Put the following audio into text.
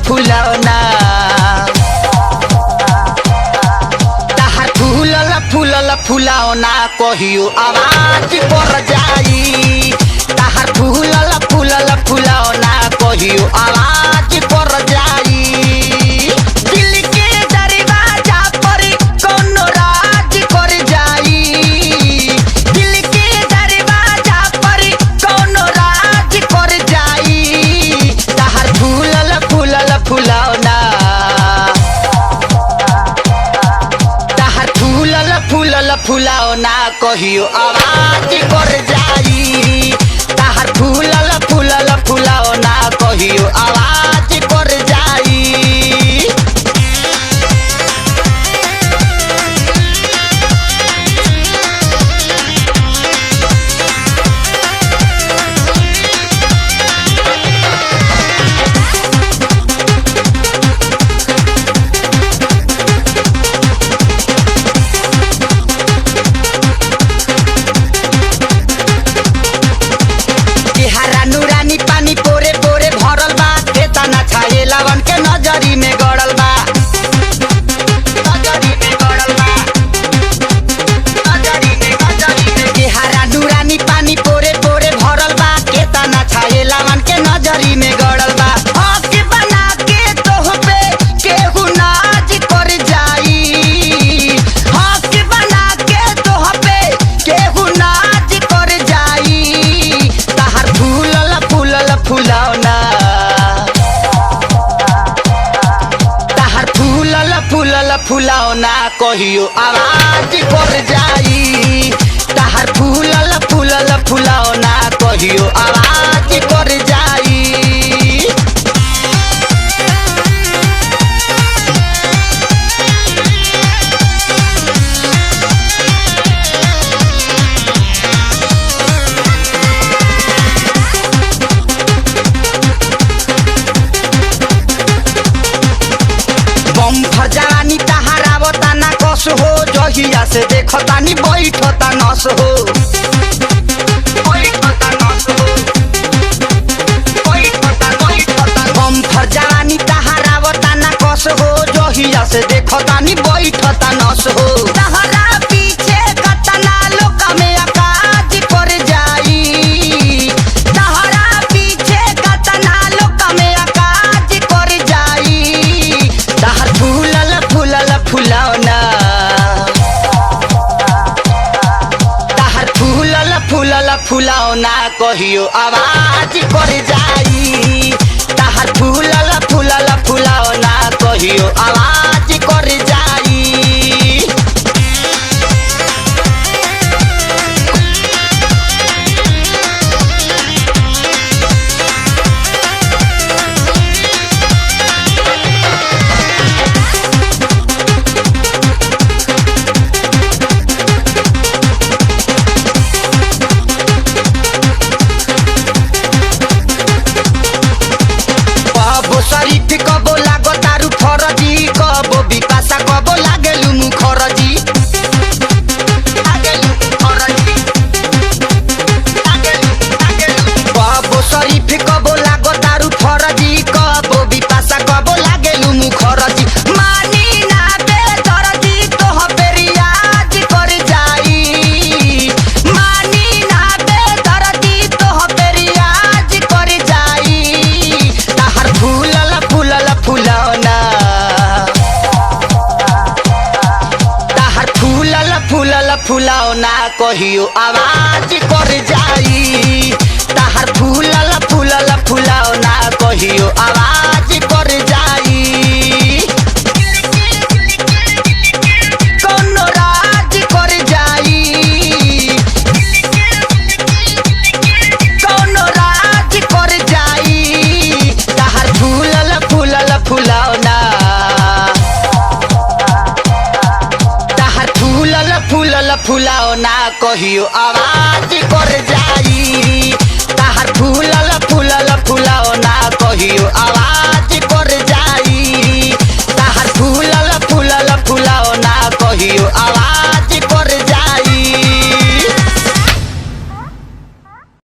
फुलौना तहार फूलल फुलौना कहियो आवाज कर जाई तहार फूलल फुलौना कहियो आवाज कर जाई दिल के दरवाजा पर कोनो राज कर जाई दिल के दरवाजा पर कोनो राज कर जाई तहार फूलल फुलौना तहार फूलल फुलौना कहियो आवाज कर जाई तहार फूलल फुलौना कहियो आवाज कर जाई नूरानी पानी पोरे पोरे भरल बा खेता ना छाए लावन के नजरी में गड़ल बा नूरानी पानी पोरे पोरे भरल बा खेता ना छाए लावन के नजरी में गड़ल बा हक बना के तोह पे केहू नाज कर जाई हक बना के तोह पे केहू नाज कर जाई तहार फूलल फुलौना तहार फूलल फुलौना कहियो आवाज कर जाई तहार फूलल फुलौना कहियो आवाज कर जाई बम्फर जवानी तहार आवता ना कस हो जहिया से देखतानी बैठता नस हो बम्फर जवानी तहार आवता ना कस हो जहिया से देखतानी बैठता नस हो तहरा पीछे कतना लोग में आकाज कर जाई तहरा पीछे कतना लोग में आकाज कर जाई तहार फूलल फुलौना तहार फूलल फुलौना कहियो आवाज कर जाई तहार फूलल फुलौना कहियो आवाज कर जाई कबो शरीफ कबो लागो तारू फरजी कबो विकासा कबो लागेलु मुखरजी कबो शरीफ कबो लागो तारू फरजी कबो विकासा कबो लागेलु मुखरजी मानी ना बेदर्दी तोह पे रियाज कर जाई मानी ना बेदर्दी तोह पे रियाज कर जाई तहार फूलल फुलौना तहार फूलल फुलौना कहियो आवाज कर जाई तहार फूलल फुलौना कहियो आवाज कर जाई कोनो राज कर जाई कोनो राज कर जाई तहार फूलल फुलौना तहार फूलल फुलौना कहियो आवाज